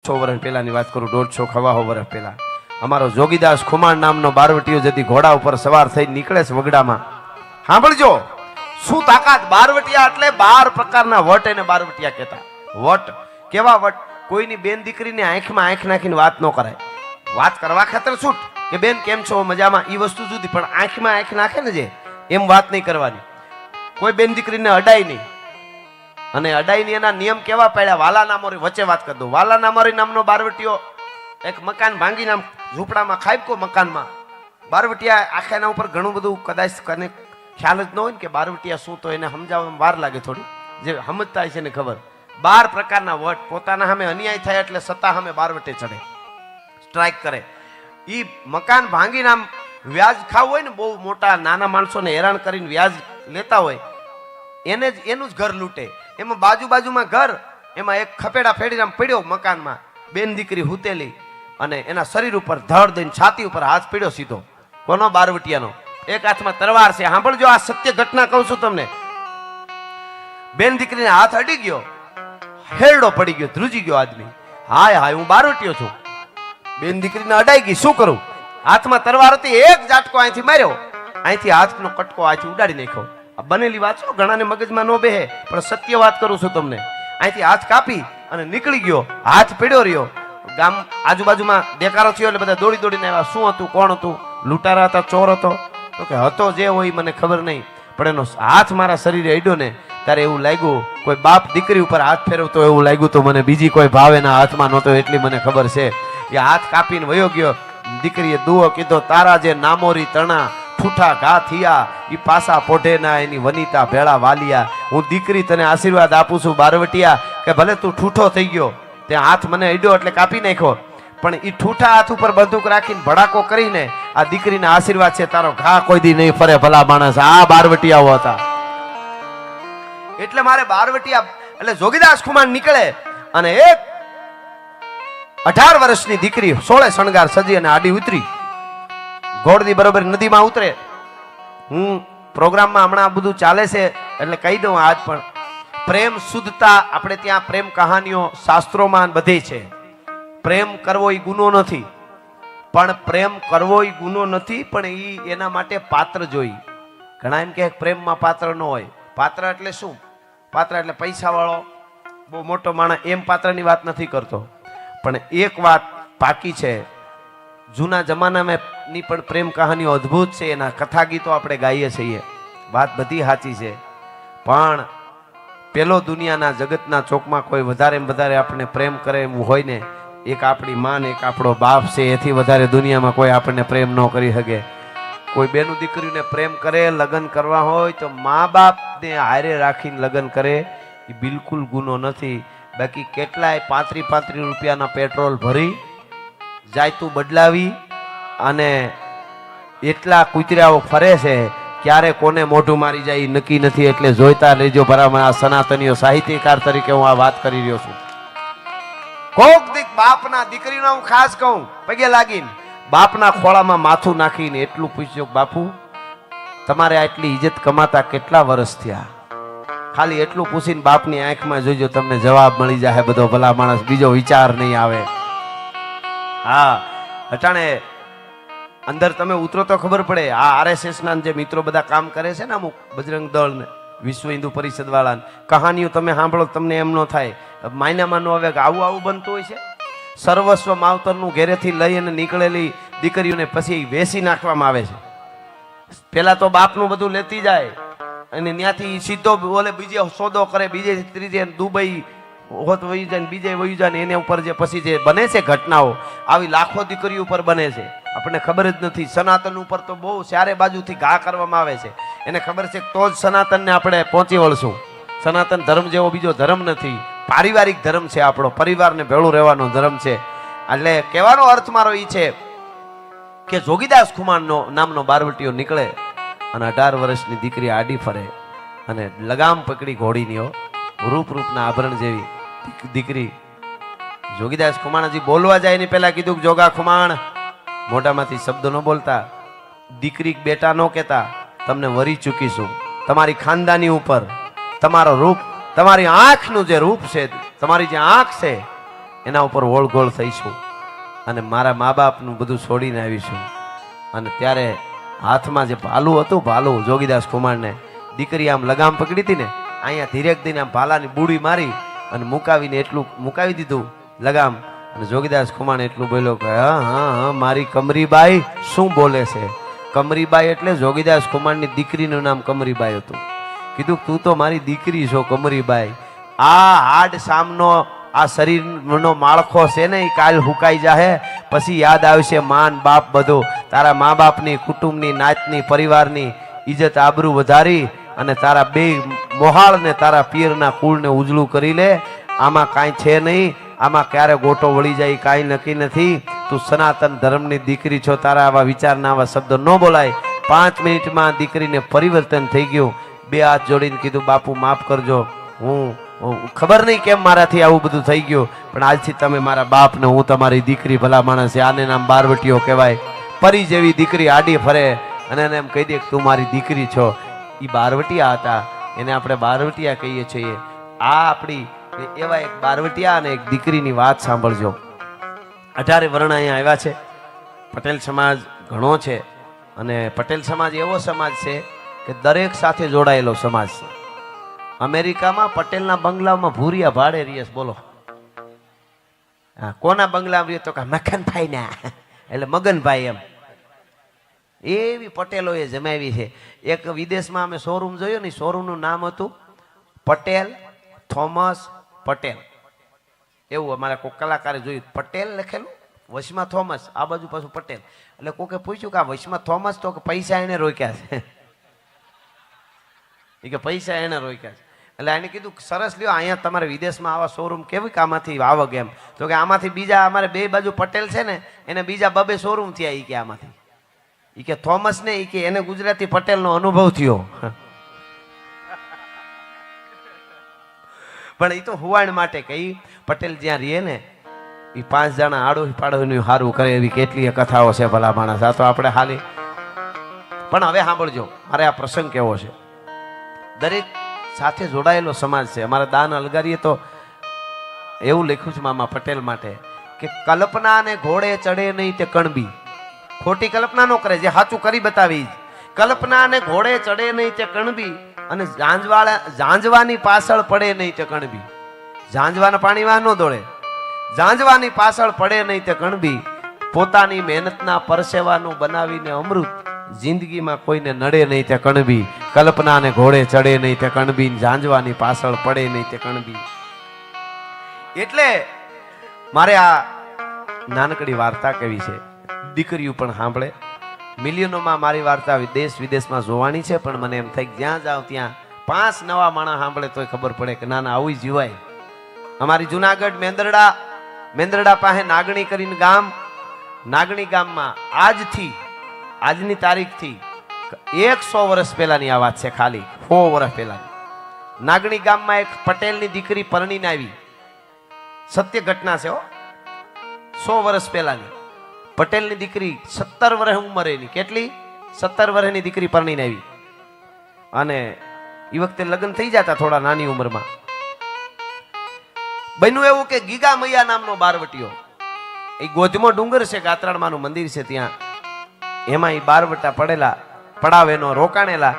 100 વર્ષ પહેલાની વાત કરું, 150 વર્ષ પહેલા અમારો જોગીદાસ ખુમાણ નામનો બારવટીયો જતી ઘોડા ઉપર સવાર થઈ નીકળે છે વગડામાં. સાંભળજો શું તાકાત! બારવટિયા એટલે 12 પ્રકારના વટ એને બારવટિયા કહેતા. વટ કેવા વટ? કોઈની બેન દીકરીને આંખમાં આંખ નાખીને વાત ન કરાય. વાત કરવા ખાતર છૂટ કે બેન કેમ છો, મજામાં, એ વસ્તુ જુદી, પણ આંખમાં આંખ નાખે ને જે એમ વાત નહીં કરવાની. કોઈ બેન દીકરીને અડાય નહીં. અને અડાઈની એના નિયમ કેવા પાડ્યા? વાલા નામોરી, વચ્ચે વાત કરી દઉં. વાલા નામોરી નામનો બારવટીયો એક મકાન ભાંગીને આમ ઝૂંપડામાં ખાઈકો મકાનમાં બારવટિયા આખા એના ઉપર ઘણું બધું કદાચ કને ખ્યાલ જ ન હોય ને કે બારવટિયા શું, તો એને સમજાવવામાં વાર લાગે થોડી. જે સમજતા હોય છે ને ખબર. 12 પ્રકારના વટ. પોતાના સામે અન્યાય થાય એટલે સત્તા સામે બારવટે ચડે, સ્ટ્રાઇક કરે. ઈ મકાન ભાંગીને આમ વ્યાજ ખાવું હોય ને, બહુ મોટા નાના માણસોને હેરાન કરીને વ્યાજ લેતા હોય એને જ એનું જ ઘર લૂંટે. એમાં બાજુમાં ઘર, એમાં એક ખપેડા ફેડીને આમ પડ્યો મકાનમાં, બેન દીકરી હુતેલી, અને એના શરીર ઉપર ધડ દઈને છાતી ઉપર હાથ પડ્યો સીધો. કોનો? બારવટિયાનો. એક હાથમાં તરવાર છે. સાંભળજો, આ સત્ય ઘટના કહું છું તમને. બેન દીકરીને હાથ અડી ગયો, હેરડો પડી ગયો, ધ્રુજી ગયો આદમી. હાય હાય, હું બારવટિયો છું. બેન દીકરીને અડાઈ ગઈ, શું કરું? હાથમાં તરવાર હતી, એક ઝાટકો અહીંથી માર્યો, અહીંથી હાથનો કટકો અહીંથી ઉડાડી નાખ્યો. આ બનેલી વાત છો, ઘણાને મગજમાં ન બેહે, પણ સત્ય વાત કરું છું તમને. અહીંથી હાથ કાપી અને નીકળી ગયો, હાથ પડ્યો રહ્યો. ગામ આજુબાજુમાં દેકારો થયો એટલે બધા દોડી દોડીને આવ્યા. શું હતું? કોણ હતું? લૂંટારા હતા? ચોર હતો? તો કે હતો, જે હોય મને ખબર નહીં, પણ એનો હાથ મારા શરીરે અડ્યો ને ત્યારે એવું લાગ્યું કોઈ બાપ દીકરી ઉપર હાથ ફેરવતો એવું લાગ્યું. તો મને બીજી કોઈ ભાવ એના હાથમાં નહોતો, એટલી મને ખબર છે. એ હાથ કાપીને વયો ગયો. દીકરીએ દુઓ કીધો, તારા જે નામોરી તણા ઠૂઠા ઘા થયા, ઈ પાસા પોઢેના એની વનિતા ભેળા વાલિયા. હું દીકરી તને આશીર્વાદ આપું છું બારવટિયા, કે ભલે તું ઠૂઠો થઈ ગયો, તે હાથ મને અડ્યો એટલે કાપી નાખ્યો, પણ ઈ ઠૂઠા હાથ ઉપર બંદૂક રાખીને ભડાકો કરીને આ દીકરીના આશીર્વાદ છે, તારો ઘા કોઈ દી નહીં ફરે. ભલા માણસ, આ બારવટિયાઓ હતા. એટલે મારે બારવટિયા એટલે જોગીદાસ ખુમાણ નીકળે અને એક 18 વર્ષની દીકરી 16 શણગાર સજી અને આડી ઉતરી ઘોડની બરોબર નદીમાં ઉતરે. હું પ્રોગ્રામમાં હમણાં બધું ચાલે છે એટલે કહી દઉં આજ પણ પ્રેમ શુદ્ધતા આપણે ત્યાં પ્રેમ કહાનીઓ શાસ્ત્રોમાં બધે છે. પ્રેમ કરવો એ ગુનો નથી, પણ પ્રેમ કરવો એ ગુનો નથી, પણ એ એના માટે પાત્ર જોઈ. ઘણા એમ કે પ્રેમમાં પાત્ર ન હોય. પાત્ર એટલે શું? પાત્ર એટલે પૈસા વાળો બહુ મોટો માણસ, એમ પાત્રની વાત નથી કરતો. પણ એક વાત પાકી છે, જૂના જમાનામાં ની પણ પ્રેમ કહાનીઓ અદ્ભુત છે. એના કથા ગીતો આપણે ગાઈએ છીએ, વાત બધી સાચી છે. પણ પેલો દુનિયાના જગતના ચોકમાં કોઈ વધારે આપણને પ્રેમ કરે એમ હોય ને, એક આપણી માં ને એક આપણો બાપ છે. એથી વધારે દુનિયામાં કોઈ આપણને પ્રેમ ન કરી શકે. કોઈ બેનું દીકરીને પ્રેમ કરે, લગ્ન કરવા હોય તો મા બાપને હારે રાખીને લગ્ન કરે, એ બિલકુલ ગુનો નથી. બાકી કેટલાય 35 રૂપિયાના પેટ્રોલ ભરી જાયતું બદલાવી અને એટલા કૂતરાઓ ફરે છે, ક્યારે કોને મોઢું મારી જાય નક્કી નથી. એટલે જોઈતા લેજો બરાબર. આ સનાતનીઓ સાહિત્યકાર તરીકે હું આ વાત કરી રહ્યો છું. કોક દીક બાપના દીકરીનો હું ખાસ કહું, પગે લાગીને બાપના ખોળામાં માથું નાખીને એટલું પૂછ્યું, બાપુ તમારે આટલી ઇજ્જત કમાતા કેટલા વર્ષ થયા? ખાલી એટલું પૂછીને બાપની આંખમાં જોજો, તમને જવાબ મળી જાય બધો. ભલા માણસ, બીજો વિચાર નહીં આવે. હા, અટાણે અંદર તમે ઉતરો તો ખબર પડે. આ RSS ના જે મિત્રો બધા કામ કરે છે ને, અમુક બજરંગ દળ ને વિશ્વ હિન્દુ પરિષદ વાળા કહાનીઓ તમે સાંભળો, તમને એમ ન થાય માયનામાં ન આવે કે આવું બનતું હોય છે. સર્વસ્વ માવતરનું ઘેરેથી લઈ અને નીકળેલી દીકરીઓને પછી વેસી નાખવામાં આવે છે. પેલા તો બાપનું બધું લેતી જાય અને ત્યાંથી સીધો બોલે બીજે સોદો કરે, બીજે ત્રીજે દુબઈ હોત વહી જાય, બીજે વહી જાય ને. એને ઉપર જે પછી જે બને છે ઘટનાઓ, આવી લાખો દીકરીઓ ઉપર બને છે, આપણને ખબર જ નથી. સનાતન ઉપર તો બહુ ચારે બાજુથી ઘા કરવામાં આવે છે. એને ખબર છે તો જ સનાતનને આપણે પહોંચી વળશું. સનાતન ધર્મ જેવો બીજો ધર્મ નથી. પારિવારિક ધર્મ છે આપણો, પરિવારને ભેળું રહેવાનો ધર્મ છે. એટલે કહેવાનો અર્થ મારો એ છે કે જોગીદાસ ખુમાણનો નામનો બારવટીયો નીકળે અને 18 વર્ષની દીકરી આડી ફરે અને લગામ પકડી ઘોડીની રૂપના આભરણ જેવી દીકરી. જોગીદાસ ખુમાણજી બોલવા જાય ને પેલા કીધું કે જોગા ખુમાણ, મોઢામાંથી શબ્દ ન બોલતા, દીકરી બેટા ન કહેતા, તમને વરી ચૂકીશું. તમારી ખાનદાની ઉપર તમારો રૂપ, તમારી આંખનું જે રૂપ છે, તમારી જે આંખ છે એના ઉપર ઓળગોળ થઈશું અને મારા મા બાપનું બધું છોડીને આવીશું. અને ત્યારે હાથમાં જે ભાલું હતું, ભાલું જોગીદાસ કુમારને દીકરી આમ લગામ પકડી હતી ને, અહીંયા ધીરેક દઈને આમ ભાલાની બુડી મારી અને મુકાવીને એટલું મુકાવી દીધું લગામ. અને જોગીદાસ કુમાર એટલું બોલ્યો કે હા હા હા મારી કમરીબાઈ શું બોલે છે. કમરીબાઈ એટલે જોગીદાસ કુમારની દીકરીનું નામ કમરીબાઈ હતું. કીધું તું તો મારી દીકરી છો કમરીબાઈ. આ હાડ સામનો આ શરીરનો માળખો છે ને એ કાલ હુકાઈ જાહે, પછી યાદ આવશે માન બાપ બધું. તારા મા બાપની, કુટુંબની, નાતની, પરિવારની ઇજ્જત આબરૂ વધારી અને તારા બે મોહાળ ને તારા પિયરના કુળને ઉજળું કરી લે. આમાં કાંઈ છે નહીં, આમાં ક્યારે ગોટો વળી જાય કાંઈ નક્કી નથી. તું સનાતન ધર્મની દીકરી છો, તારા આવા વિચારના આવા શબ્દો ન બોલાય. 5 મિનિટમાં દીકરીને પરિવર્તન થઈ ગયું. 2 હાથ જોડીને કીધું બાપુ માફ કરજો, હું ખબર નહીં કેમ મારાથી આવું બધું થઈ ગયું, પણ આજથી તમે મારા બાપ ને હું તમારી દીકરી ભલા માણસ છે. આને નામ બારવટીઓ કહેવાય. પરી જેવી દીકરી આડી ફરે અને એને એમ કહી દે કે તું મારી દીકરી છો. એ બારવટિયા હતા, એને આપણે બારવટિયા કહીએ છીએ. આ આપણી એવા એક બારવટિયા અને એક દીકરીની વાત સાંભળજો. 18 વર્ણ અહીંયા આવ્યા છે. પટેલ સમાજ ઘણો છે અને પટેલ સમાજ એવો સમાજ છે કે દરેક સાથે જોડાયેલો સમાજ છે. અમેરિકામાં પટેલના બંગલામાં ભૂરિયા ભાડે રહીએ. બોલો કોના બંગલામાં રહીએ તો કે મખનભાઈ ના એટલે મગનભાઈ એમ. એવી પટેલોએ જમાવી છે. એક વિદેશમાં અમે શોરૂમ જોયો ને, શોરૂમનું નામ હતું પટેલ થોમસ પટેલ. એવું અમારા કોઈ કલાકારે જોયું, પટેલ લખેલું વશમાં થોમસ, આ બાજુ પાછું પટેલ. એટલે કોકે પૂછ્યું કે આ વશમાં થોમસ તો કે પૈસા એને રોક્યા છે. એ કે પૈસા એને રોક્યા છે. એટલે એને કીધું સરસ લ્યો, અહીંયા તમારે વિદેશમાં આવા શોરૂમ કેવી આમાંથી આવક એમ. તો કે આમાંથી બીજા અમારે 2 બાજુ પટેલ છે ને એને બીજા 2 શોરૂમ થયા. એ કે આમાંથી એ કે થોમસ ને એ કે એને ગુજરાતી પટેલનો અનુભવ થયો. પણ એ તો હુવાણ માટે કઈ પટેલ જ્યાં રહે ને એ 5 જણા આડોશી પાડોશીનું સારું કરે એવી કેટલીય કથાઓ છે ભલા માણસ. આ તો આપણે હાલી. પણ હવે સાંભળજો, મારે આ પ્રસંગ કેવો છે. દરેક સાથે જોડાયેલો સમાજ છે. અમારા દાન અલગારીએ તો એવું લખ્યું છે મામા પટેલ માટે કે કલ્પના ને ઘોડે ચડે નહીં તે કણબી. ખોટી કલ્પના ન કરે, જે સાચું કરી બતાવી. કલ્પના ને ઘોડે ચડે નહીં તે કણબી અને ઝાંઝવાની પાછળ પડે નહીં તે કણબી. ઝાંઝવાના પાણીમાં ન દોડે, ઝાંઝવાની પાછળ પડે નહીં તે કણબી. પોતાની મહેનતના પરસેવાનું બનાવીને અમૃત, જિંદગીમાં કોઈને નડે નહીં તે કણબી. કલ્પનાને ઘોડે ચડે નહીં તે કણબી, ઝાંઝવાની પાછળ પડે નહીં તે કણબી. એટલે મારે આ નાનકડી વાર્તા કેવી છે, દીકરીઓ પણ સાંભળે. મિલિયનોમાં મારી વાર્તા દેશ વિદેશમાં જોવાની છે, પણ મને એમ થાય જ્યાં જાવ ત્યાં 5 નવા માણસ સાંભળે તોય ખબર પડે કે ના ના આવું જીવાય. અમારી જુનાગઢ મેંદરડા પાસે નાગણી કરીને ગામ, નાગણી ગામમાં આજની તારીખથી 100 વર્ષ પહેલાની આ વાત છે. ખાલી 100 વર્ષ પહેલાની નાગણી ગામમાં એક પટેલની દીકરી પરણીને આવી. સત્ય ઘટના છે. 100 વર્ષ પહેલાની પટેલની દીકરી 17 વર્ષ ઉંમરેની, કેટલી 17 વર્ષની દીકરી પરણીને આવી. અને એ વખતે લગ્ન થઈ જતા થોડા નાની ઉંમરમાં. બન્યું એવું કે ગીગા મૈયા નામનો બારવટીયો, એ ગોધમો ડુંગર છે, ગાત્રાળમાનું મંદિર છે ત્યાં, એમાં એ બારવટા પડેલા, પડાવેનો રોકાણેલા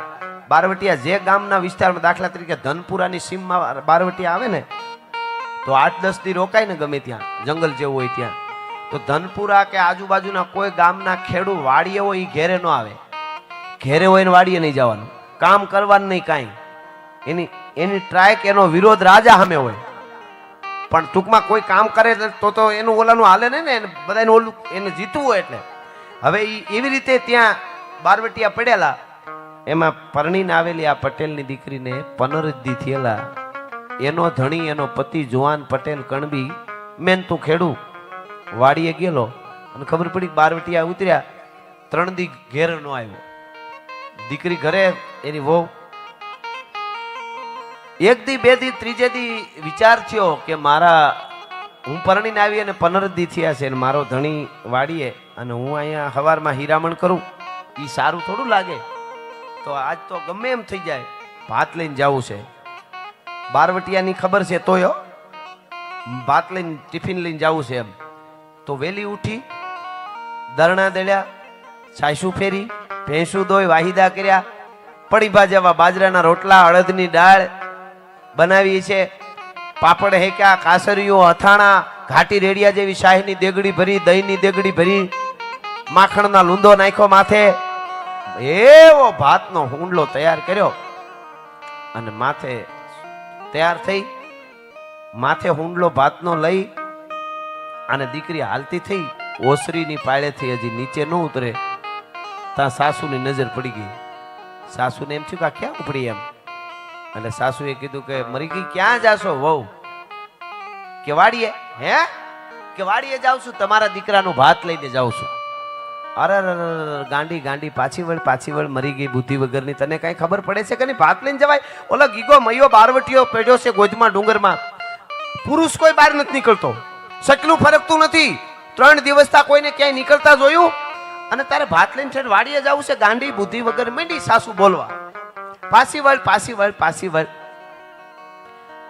બારવટિયા. જે ગામના વિસ્તારમાં દાખલા તરીકે ધનપુરાની સીમમાં બારવટિયા આવે ને તો 8-10 દી રોકાય ને ગમે ત્યાં, જંગલ જેવું હોય ત્યાં. તો ધનપુરા કે આજુબાજુના કોઈ ગામના ખેડૂત વાડીએ હોય એ ઘેરે ન આવે. ઘેરે હોય ને વાડીએ નહીં જવાનું, કામ કરવાનું નહીં કાંઈ. એની ટ્રાયક, એનો વિરોધ રાજા સામે હોય. પણ ટૂંકમાં કોઈ કામ કરે તો એનું ઓલાનું હાલે નહીં ને, બધાને ઓલું એને જીતવું હોય. એટલે હવે એવી રીતે ત્યાં બારવટિયા પડેલા. એમાં પરણીને આવેલી આ પટેલની દીકરીને 15 દી થયેલા. એનો ધણી, એનો પતિ જુવાન પટેલ કણબી મહેનતું ખેડૂ વાડીએ ગયેલો અને ખબર પડી બારવટિયા ઉતર્યા, 3 દી ઘેર ન આવ્યો. દીકરી ઘરે, એની વહુ. 1 દી 2 દી 3જે દી વિચાર થયો કે હું પરણીને આવી અને 15 દી થયા છે, મારો ધણી વાડીએ અને હું અહીંયા હવારમાં હીરામણ કરું, એ સારું થોડું લાગે. તો આજ તો ગમે એમ થઈ જાય, ભાત લઈને જવું છે. બારવટિયાની ખબર છે તોય ભાત લઈને ટિફિન લઈને જવું છે એમ. તો વેલી ઉઠી, દરણા દળ્યા, છાયસું ફેરી, ભેંસું દોઈ, વાહિદા કર્યા, પડીભા જેવા બાજરાના રોટલા, અડદની દાળ બનાવી છે, પાપડ હેક્યા, કાસરીઓ, અથાણા, ઘાટી રેડિયા જેવી શાહીની દેગડી ભરી, દહીંની દેગડી ભરી, માખણના લૂંદો નાખ્યો માથે, એવો ભાતનો હુંડલો તૈયાર કર્યો અને માથે તૈયાર થઈ, માથે હુંડલો ભાતનો લઈ અને દીકરી હાલતી થઈ. ઓસરીની પાળેથી હજી નીચે ન ઉતરે ત્યાં સાસુની નજર પડી ગઈ. સાસુને એમ થયું કે આ ક્યાં ઉપડી એમ. એટલે સાસુએ કીધું કે મરી ગઈ, ક્યાં જાશો વહુ? કે વાડીએ. હે? કે વાડીએ જાઉં છું, તમારા દીકરાનું ભાત લઈને જાઉં છું. અરે ગાંડી ગાંડી, પાછી વળ, મરી ગઈ બુદ્ધિ વગરની. તને કઈ ખબર પડે છે કે નહીં? ભાત લઈને જવાય? ઓલો ગીગો મૈયો બારવટીયો પેડ્યો છે ગોજમાં ડુંગરમાં, પુરુષ કોઈ બહાર નથી નીકળતો, સકલું ફરકતું નથી. 3 દિવસથી કોઈને ક્યાંય નીકળતા જોયું? અને તારે ભાત લઈને છે વાડીએ જવું છે? ગાંડી બુદ્ધિ વગર. માંડી સાસુ બોલવા, પાછી વળ.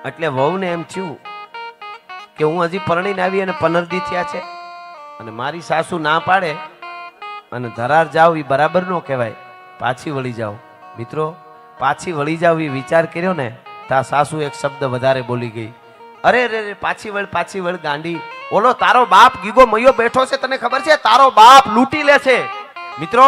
એટલે વહુને એમ થયું કે હું હજી પરણીને આવી અને 15 દી થયા છે અને મારી સાસુ ના પાડે અને ધરાર જાવ એ બરાબર ન કહેવાય. પાછી વળી જાઓ. મિત્રો, પાછી વળી જાવ એ વિચાર કર્યો ને તા સાસુ એક શબ્દ વધારે બોલી ગઈ. અરે રે, પાછી વળ ગાંડી. ઓલો તારો બાપ ગીગો મૈયો બેઠો છે, તને ખબર છે? તારો બાપ લૂંટી લે છે. મિત્રો,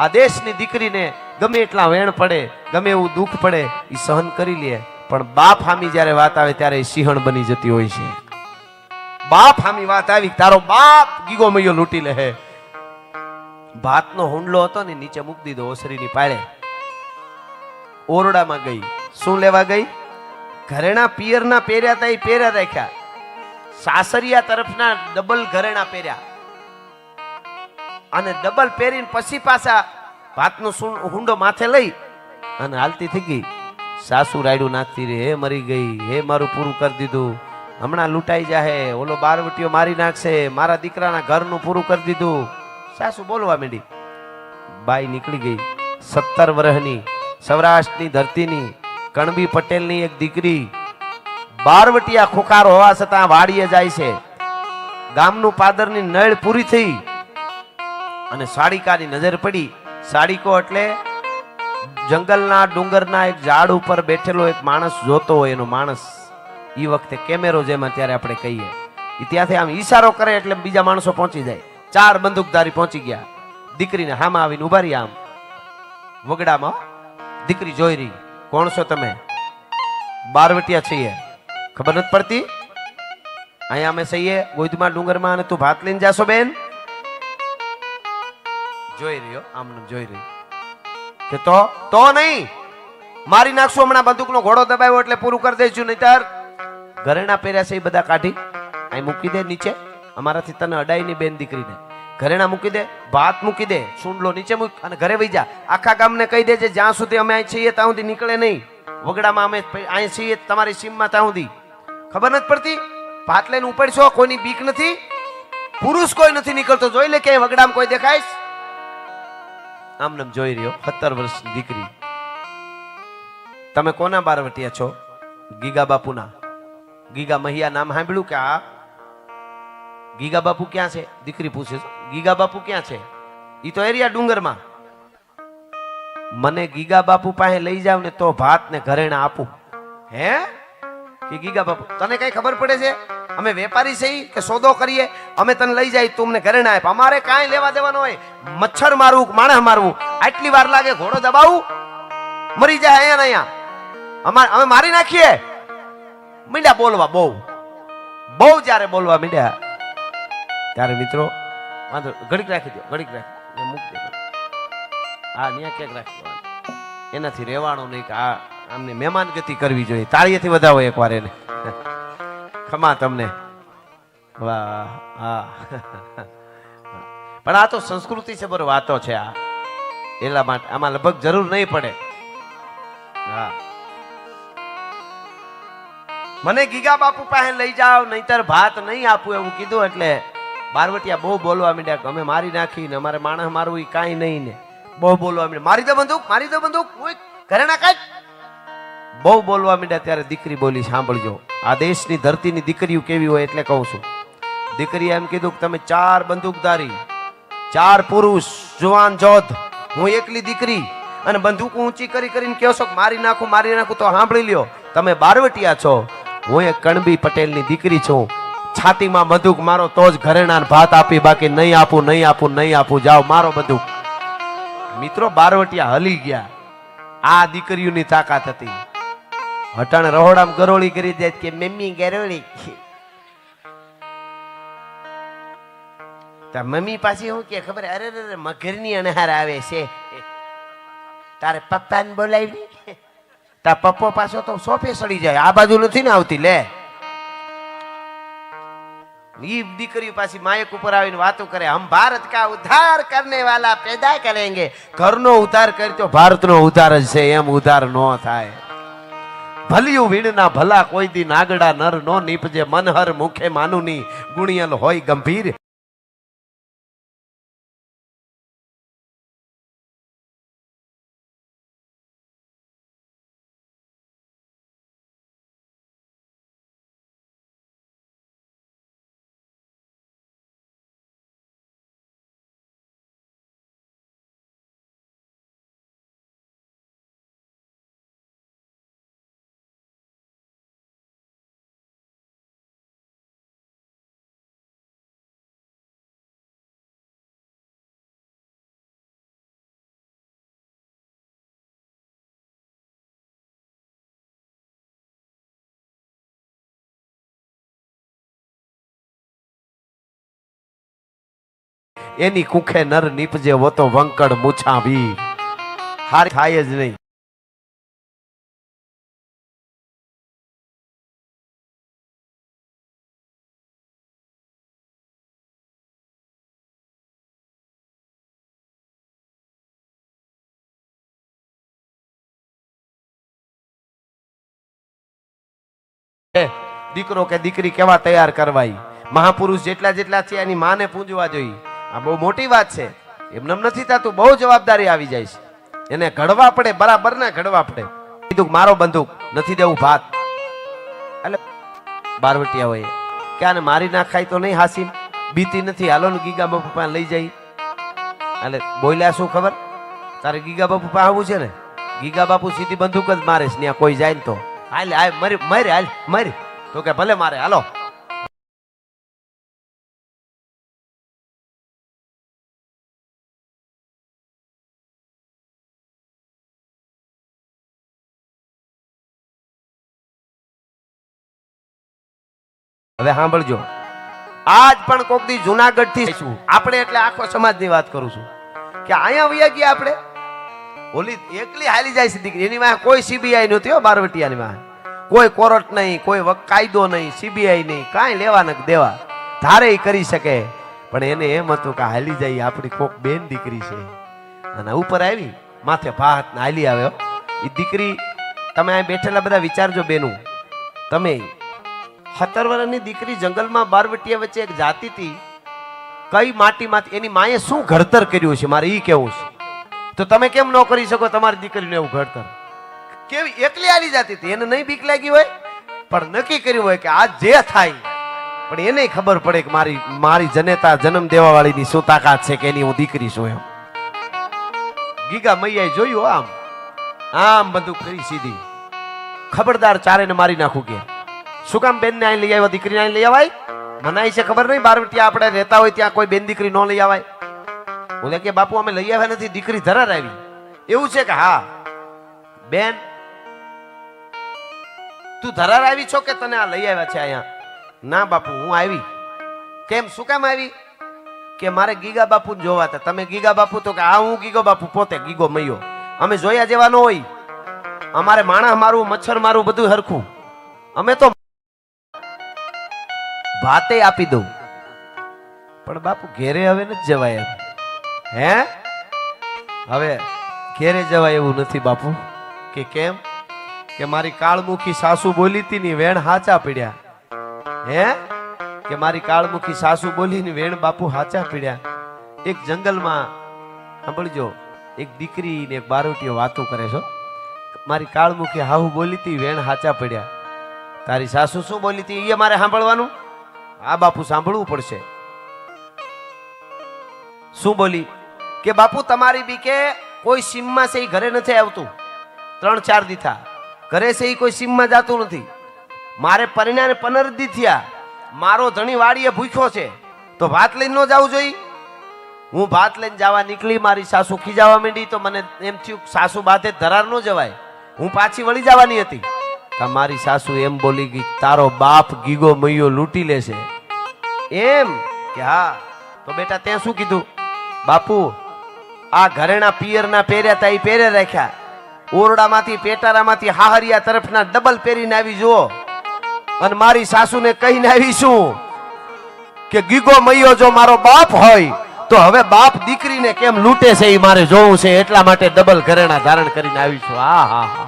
આ દેશની દીકરીને ગમે એટલા વેણ પડે, ગમે એવું દુઃખ પડે, એ સહન કરી લે, પણ બાપ હામી જ્યારે વાત આવે ત્યારે એ સિંહણ બની જતી હોય છે. બાપ હામી વાત આવી, તારો બાપ ગીગો મૈયો લૂંટી લે. ભાતનો હુંડલો હતો ને નીચે મૂકી દીધો ઓસરીની પાળે. ઓરડામાં ગઈ. શું લેવા ગઈ? ઘરેણા પિયરના પહેર્યા હતા એ પહેર્યા રાખ્યા, સાસરિયા તરફના ડબલ ઘરેણા પહેર્યા અને ડબલ પહેરીને પછી પાછા ભાતનો હુંડો માથે લઈ અને હાલતી થઈ ગઈ. સાસુ રાયડું નાખતી રે, હે મરી ગઈ, હે મારું પૂરું કરી દીધું, હમણાં લૂંટાઈ જાહે, ઓલો બારવટીયો મારી નાખશે, મારા દીકરાના ઘરનું પૂરું કરી દીધું. સાસુ બોલવા માંડી. બાઈ નીકળી ગઈ. 17 વર્ષની સૌરાષ્ટ્રની ધરતીની કણબી પટેલની એક દીકરી બારવટિયા ખોખાર હોવા છતાં વાડીએ જાય છે. ગામનું પાદરની નળ પૂરી થઈ અને સાડીકાની નજર પડી. સાડીકો એટલે જંગલના ડુંગરના એક ઝાડ ઉપર બેઠેલો એક માણસ જોતો હોય એનો માણસ. એ વખતે કેમેરો જેમ અત્યારે આપણે કહીએ, એ ત્યાંથી આમ ઈશારો કરે એટલે બીજા માણસો પહોંચી જાય. 4 બંદૂકધારી પહોંચી ગયા. દીકરીને હામાં આવીને ઉભા રહી. આમ વગડામાં દીકરી જોઈ રહી. કોણ છો તમે? બારવટિયા છીએ. ખબર નથી પડતી? અહીંયા અમે સહીએ ગોધમાં ડુંગરમાં અને તું ભાત લઈને જાશો બેન? જોઈ રહ્યો, આમ જોઈ રહી કે તો નહીં, મારી નાખશું હમણાં. બંદૂકનો ઘોડો દબાવ્યો એટલે પૂરું કરી દઈશું, નહીતર ઘરેણા પહેર્યા છે એ બધા કાઢી અહીં મૂકી દે નીચે. અમારાથી તને અડાઈ ની બેન દીકરીને ઘરેણા મૂકી દે, ભાત મૂકી દે, સુંડલો નીચે મૂક અને ઘરે વહી જા. આખા ગામને કહી દેજે જ્યાં સુધી અમે અહીં છીએ ત્યાં સુધી નીકળે નહીં. વગડામાં અમે અહીં છીએ તમારી સીમમાં ત્યાં સુધી. ખબર નથી પડતી? ભાત લઈને ઉપડશો, કોઈની બીક નથી, પુરુષ કોઈ નથી નીકળતો. જોઈ લે કે વગડામાં કોઈ દેખાય? આમ નામ જોઈ રહ્યો. 17 વર્ષની દીકરી. તમે કોના બારવટિયા છો? ગીગા બાપુના. ગીગા મહિયા નામ સાંભળ્યું કે? આ ગીગા બાપુ ક્યાં છે? દીકરી પૂછે છે. ગીગા બાપુ ક્યાં છે? ઈ તો એરિયા ડુંગરમાં. મને ગીગા બાપુ પાસે લઈ જાવ ને તો ભાત ને ઘરેણા આપું. હે? કે ગીગા બાપુ તને કઈ ખબર પડે છે? અમે વેપારી છીએ કે સોદો કરીએ? અમે તને લઈ જાય તું અમને ઘરેણા આપ. અમારે કાંઈ લેવા દેવાનો હોય? મચ્છર મારવું, માણસ મારવું, આટલી વાર લાગે? ઘોડો દબાવું, મરી જાય અહીંયા ને અહીંયા. અમે મારી નાખીએ. મીંડ્યા બોલવા, બહુ જયારે બોલવા મીંડ્યા ત્યારે મિત્રો વાંધો ઘડીક રાખી દો, ઘડીક રાખી મૂકી દો. હા, ન્યા ક્યાંક રાખી દો. એનાથી રહેવાનું નહીં કે આ આમને મહેમાન ગતિ કરવી જોઈએ. તાળીએથી વધાવો એકવાર એને. ખમા તમને. વાહ. હા, પણ આ તો સંસ્કૃતિ છે, બરો વાતો છે આ. એટલા માટે આમાં લગભગ જરૂર નહીં પડે. હા, મને ગીગા બાપુ પાસે લઈ જાઓ નહીતર ભાત નહીં આપું એવું કીધું. એટલે બારવટિયા બહુ બોલવા માંડ્યા કે અમે મારી નાખીને અમારે માણસ મારવું કાંઈ નહીં ને. બહુ બોલવા માંડ્યા. મારી દો બંદૂક, મારી દો બંદૂક, ઘરેણા કાઢ. બહુ બોલવા માંડ્યા ત્યારે દીકરી બોલી, સાંભળજો, આ દેશની ધરતીની દીકરીઓ કેવી હોય એટલે કહું છું. દીકરીએ એમ કીધું કે તમે 4 બંદૂકધારી, 4 પુરુષ, જુવાન જોધ, હું એકલી દીકરી, અને બંદૂક ઊંચી કરી કરીને કહો છો કે મારી નાખું મારી નાખું, તો સાંભળી લ્યો, તમે બારવટિયા છો, હું એક કણબી પટેલની દીકરી છું. છાતીમાં બંદૂક મારો તો જ ઘરેણાને ભાત આપી, બાકી નહીં આપું નહીં આપું નહીં આપું, જાઓ મારો બંદૂક. મિત્રો બારવટિયા હલી ગયા. આ દીકરીઓની તાકાત હતી. હટાણ રહોડામાં ગરોળી કરી દે કે મમ્મી ગરોળી, મમ્મી પાછી હું કે ખબર, અરે અરે મગરની અનહાર આવે છે, તારે પપ્પાને બોલાવી, તાર પપ્પો પાછો તો સોફે સડી જાય, આ બાજુ નથી ને આવતી. લે ઈ દીકરી પાછી માયક ઉપર આવીને વાતો કરે, હમ ભારત કા ઉદ્ધાર કરને વાલા પેદા કરેંગે. ઘરનો ઉદ્ધાર કરતો ભારતનો ઉદ્ધાર જ છે, એમ ઉદ્ધાર નો થાય. ભલિયું વીણના ભલા કોઈ દી નાગડા નર નો નીપજે, મનહર મુખે માનુની ગુણિયલ હોય ગંભીર. એની કુખે નર નીપજે, વો તો વંકડ મૂછા વીર. હાર થાય જ નહીં. દીકરો કે દીકરી કેવા તૈયાર કરવાય, મહાપુરુષ જેટલા જેટલા છે એની માને પૂંજવા જોઈએ. આ બહુ મોટી વાત છે. એમને નથી થતું, બહુ જવાબદારી આવી જાય છે. એને ઘડવા પડે, બરાબર ના ઘડવા પડે. કીધું મારો બંદૂક નથી દેવું ભાત, એટલે બારવટિયા હોય કે આને મારી નાખાય તો નહીં, હાસી બીતી નથી, હાલો ને ગીગા બાપુ પાસે લઈ જાય. એટલે બોલ્યા શું ખબર, તારે ગીગા બાપુ પાસે આવવું છે ને, ગીગા બાપુ સીધી બંદૂક જ મારે છે, ત્યાં કોઈ જાય ને તો હાલ હાલ મરી મરી હાલ મરી, તો કે ભલે મારે, હાલો. હવે સાંભળજો, આજ પણ કોક દી જુનાગઢ થી આપણે, એટલે આખો સમાજની વાત કરું છું, કે અહીંયા વયા ગયા આપણે, ઓલી એકલી હાલી જાય છે દીકરી, એની માં કોઈ સીબીઆઈ નહોતી હો, બારવટિયાની માં કોઈ કોર્ટ નહીં, કોઈ કાયદો નહીં, સીબીઆઈ નહીં, કાંઈ લેવા નથી દેવા, ધારે કરી શકે. પણ એને એમ હતું કે હાલી જાય આપણી કોક બેન દીકરી છે, અને ઉપર આવી માથે ભાત હાલી આવ્યો. એ દીકરી, તમે અહીં બેઠેલા બધા વિચારજો બેનું, તમે 17 વર્ષની દીકરી જંગલમાં બારવટિયા વચ્ચે એક જાતિ હતી, કઈ માટીમાંથી એની માએ શું ઘડતર કર્યું છે, મારે ઈ કેવું છે. તો તમે કેમ ન કરી શકો તમારી દીકરીને એવું ઘડતર? કેવી એકલી આલી જાતી હતી, એને નહીં બીક લાગી હોય, પણ નક્કી કર્યું હોય કે આ જે થાય, પણ એને ખબર પડે કે મારી જનેતા જન્મ દેવા વાળીની શું તાકાત છે, કે એની હું દીકરી છું. એમ ગીગા મૈયાએ જોયું, આમ આમ બધું કરી સીધી, ખબરદાર ચારેને મારી નાખું કે. શું કામ બેન ને અહીં લઈ આવ્યા, દીકરીને અહીં લઈ આવાય? મનાય છે ખબર નહીં, બારવટિયા આપણે રહેતા હોય ત્યાં કોઈ બેન દીકરી ન લઈ આવાય. બોલે કે બાપુ અમે લઈ આવ્યા નથી, દીકરી ધરાર આવી. એવું છે કે હા બેન તું ધરાર આવી છો કે તને આ લઈ આવ્યા છે અહીંયા? ના બાપુ હું આવી. કેમ, શું કામ આવી? કે મારે ગીગા બાપુ જોવા હતા. તમે ગીગા બાપુ? તો કે હા હું ગીગો બાપુ, પોતે ગીગો મૈયો. અમે જોયા જેવા ન હોય, અમારે માણસ મારું મચ્છર મારું બધું હરખું, અમે તો ભાતે આપી દઉં. પણ બાપુ ઘેરે હવે નથી જવાય એમ. હે હવે ઘેરે જવાય એવું નથી બાપુ. કે કેમ? કે મારી કાળમુખી સાસુ બોલી હતી ની વેણ હાચા પડ્યા. હે કે મારી કાળમુખી સાસુ બોલી ની વેણ બાપુ હાચા પડ્યા. એક જંગલમાં સાંભળજો, એક દીકરી ને એક બારોટીઓ વાતો કરે છો. મારી કાળમુખી હાહુ બોલી તી વેણ હાચા પડ્યા. તારી સાસુ શું બોલી તી એ મારે સાંભળવાનું? હા બાપુ, સાંભળવું પડશે. શું બોલી? કે બાપુ તમારી બી કે કોઈ સીમમાં છે ઘરે નથી આવતું. 3-4 દી થા ઘરે છે કોઈ સીમમાં જાતું નથી. મારે પરિણામે 15 દી થયા. મારો ધણી વાડીએ ભૂખ્યો છે તો ભાત લઈને ન જવું જોઈએ. હું ભાત લઈને જવા નીકળી, મારી સાસુ ખીજાવા માંડી તો મને એમ થયું સાસુ બાધે ધરાર ન જવાય. હું પાછી વળી જવાની હતી. તમારી સાસુ એમ બોલી ગઈ, તારો બાપ ગીગો મૈયો લૂંટી લેશે. એમ કે હા. તો બેટા તે શું કીધું? બાપુ આ ઘરેણા પિયરના પહેર્યા તા એ પહેરે રાખ્યા. ઓરડામાંથી પેટારામાંથી હાહરિયા તરફના ડબલ પહેરીને આવી જુઓ. અને મારી સાસુને કહીને આવી શું કે ગીગો મૈયો જો મારો બાપ હોય તો હવે બાપ દીકરીને કેમ લૂંટે છે એ મારે જોવું છે, એટલા માટે ડબલ ઘરેણા ધારણ કરીને આવીશું. હા હા હા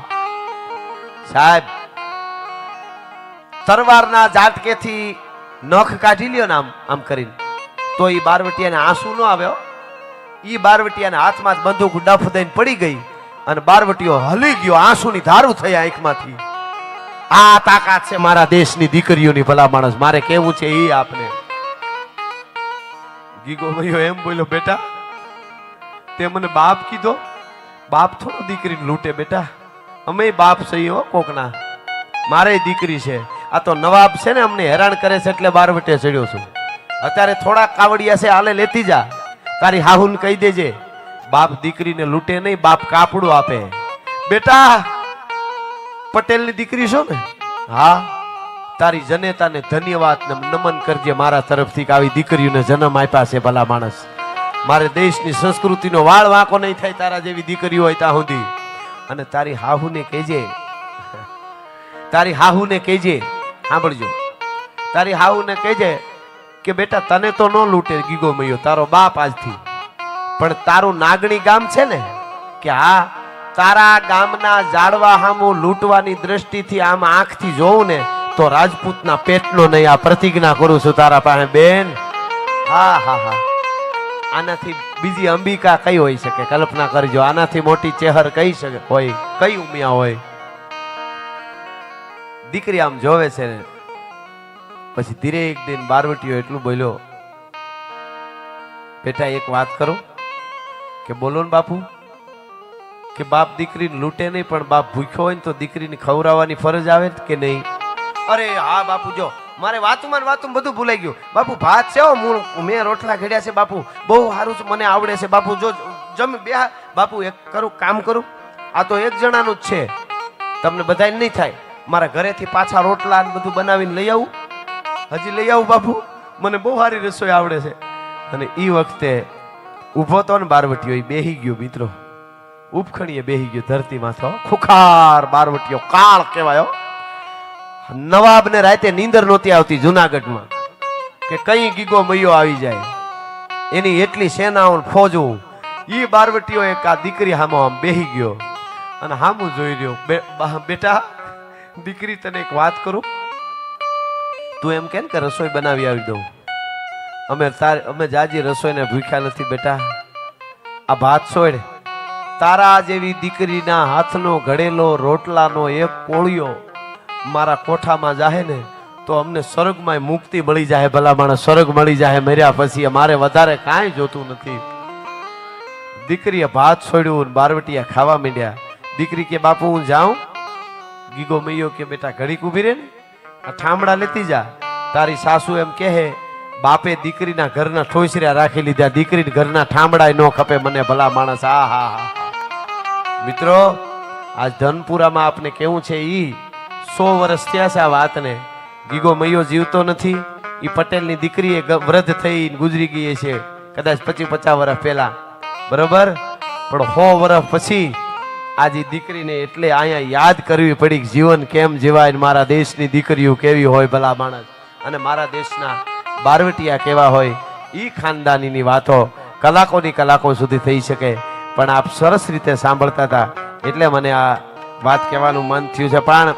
સાહેબ, તરવારના ઝાટકેથી નખ કાઢી લ્યો ને આમ કરીને તો એ બારવટિયાને આંસુ ન આવ્યો. ઈ બારવટિયાના હાથમાં બંદૂક ડફ દઈને પડી ગઈ અને બારવટીયો હલી ગયો, આંસુની ધારું થઈ આંખમાંથી. આ તાકાત છે મારા દેશની દીકરીઓની. ભલા માણસ, મારે કેવું છે એ આપને. ગીગો મૈયો એમ બોલ્યો, બેટા તે મને બાપ કીધો? બાપ થોડો દીકરીને લૂંટે બેટા, અમે બાપ છીએ હો કોકના. મારે દીકરી છે. આ તો નવાબ છે ને અમને હેરાન કરે છે એટલે બારવટે ચડ્યો છું. અત્યારે થોડા કાવડિયા છે, હાલે લેતી જા. તારી હાહુને કહી દેજે બાપ દીકરીને લૂંટે નહીં, બાપ કાપડું આપે. બેટા પટેલની દીકરી છો ને? હા. તારી જનેતાને ધન્યવાદ ને નમન કરજે મારા તરફથી કે આવી દીકરીઓને જન્મ આપ્યા છે. ભલા માણસ, મારે દેશની સંસ્કૃતિનો વાળ વાંકો નહીં થાય તારા જેવી દીકરીઓ હોય ત્યાં સુધી. અને તારી હાહુને કહેજે, તારી હાહુને કહેજે, સાંભળજો, તારી હાહુને કહેજે કે બેટા તને તો ન લૂંટે ગીગો મૈયો, તારો બાપ આજથી. પણ તારું નાગણી ગામ છે ને, કે હા, તારા ગામના ઝાડવા હામું લૂંટવાની દ્રષ્ટિથી આમ આંખથી જોઉં ને તો રાજપૂતના પેટનો નહીં. આ પ્રતિજ્ઞા કરું છું તારા પાસે બેન. હા હા હા, આનાથી બીજી અંબિકા કઈ હોઈ શકે? કલ્પના કરજો, આનાથી મોટી ચેહર કઈ શકે હોય? કઈ ઉમિયા હોય? દીકરી આમ જોવે છે ને પછી ધીરે એક દિન બારવટીયો એટલું બોલ્યો, બેટા એક વાત કરું? કે બોલો ને બાપુ. કે બાપ દીકરીને લૂંટે નહીં, પણ બાપ ભૂખ્યો હોય ને તો દીકરીને ખવડાવવાની ફરજ આવે કે નહીં? અરે હા બાપુ, જો મારે વાતુમાં બધું ભૂલાઈ ગયું. બાપુ ભાત છે, મેં રોટલા ઘડ્યા છે બાપુ, બહુ સારું છે, મને આવડે છે બાપુ. જો જમ બે બાપુ એક કરું કામ કરું, આ તો એક જણાનું જ છે, તમને બધાને નહીં થાય. મારા ઘરેથી પાછા રોટલા બધું બનાવીને લઈ આવું, હજી લઈ આવું બાપુ, મને બહુ સારી રસોઈ આવડે છે. અને એ વખતે ઊભો તો ને બારવટીયો એ બેહી ગયો મિત્રો, ઉપખણીએ બેહી ગયો ધરતીમાં. તો ખુખાર બારવટીયો કાળ કહેવાયો. નવાબને રાતે નીંદર નહોતી આવતી જુનાગઢમાં કે કઈ ગીગો મૈયો આવી જાય. એની એટલી સેનાઓ ફોજો. ઈ બારવટીયો એક આ દીકરી હામો આમ બેહી ગયો અને હામું જોઈ રહ્યો. બેટા દીકરી તને એક વાત કરું, તું એમ કે રસોઈ બનાવી આવી દઉં? અમે જાજી રસોઈને ભૂખ્યા નથી બેટા. આ ભાત છોડ, તારા જેવી દીકરીના હાથનો ઘડેલો રોટલાનો એક કોળિયો મારા કોઠામાં જાહે ને તો અમને સ્વર્ગમાં મુક્તિ મળી જાય. ભલા માણસ, સ્વર્ગ મળી જાય મર્યા પછી. મારે વધારે કાંઈ જોતું નથી. દીકરીએ ભાત છોડ્યું, બારવટીયા ખાવા માંડ્યા. દીકરી કે બાપુ હું જાઉં? ગીગો મૈયો કે બેટા ઘડીક ઉભી રહે ને, આ ઠામડા લેતી જા. તારી સાસુ એમ કહે, બાપે દીકરીના ઘરના ઠોસર્યા રાખી લીધા, દીકરીને ઘરના ઠામડા ન ખપે મને. ભલા માણસ, હા હા હા મિત્રો, આજ ધનપુરામાં આપને કેવું છે, ઈ 100 વર્ષ થયા છે આ વાતને. ગીગો મૈયો જીવતો નથી. ઈ પટેલની દીકરી વૃદ્ધ થઈ ગુજરી ગઈ છે, કદાચ 25-50 વર્ષ પહેલા, બરોબર. પણ 100 વર્ષ પછી આજે દીકરીને એટલે અહીંયા યાદ કરવી પડી કે જીવન કેમ જીવાય, મારા દેશની દીકરીઓ કેવી હોય ભલા માણસ, અને મારા દેશના બારવટિયા કેવા હોય. ઈ ખાનદાનીની વાતો કલાકોની કલાકો સુધી થઈ શકે, પણ આપ સરસ રીતે સાંભળતા હતા એટલે મને આ વાત કહેવાનું મન થયું છે. પણ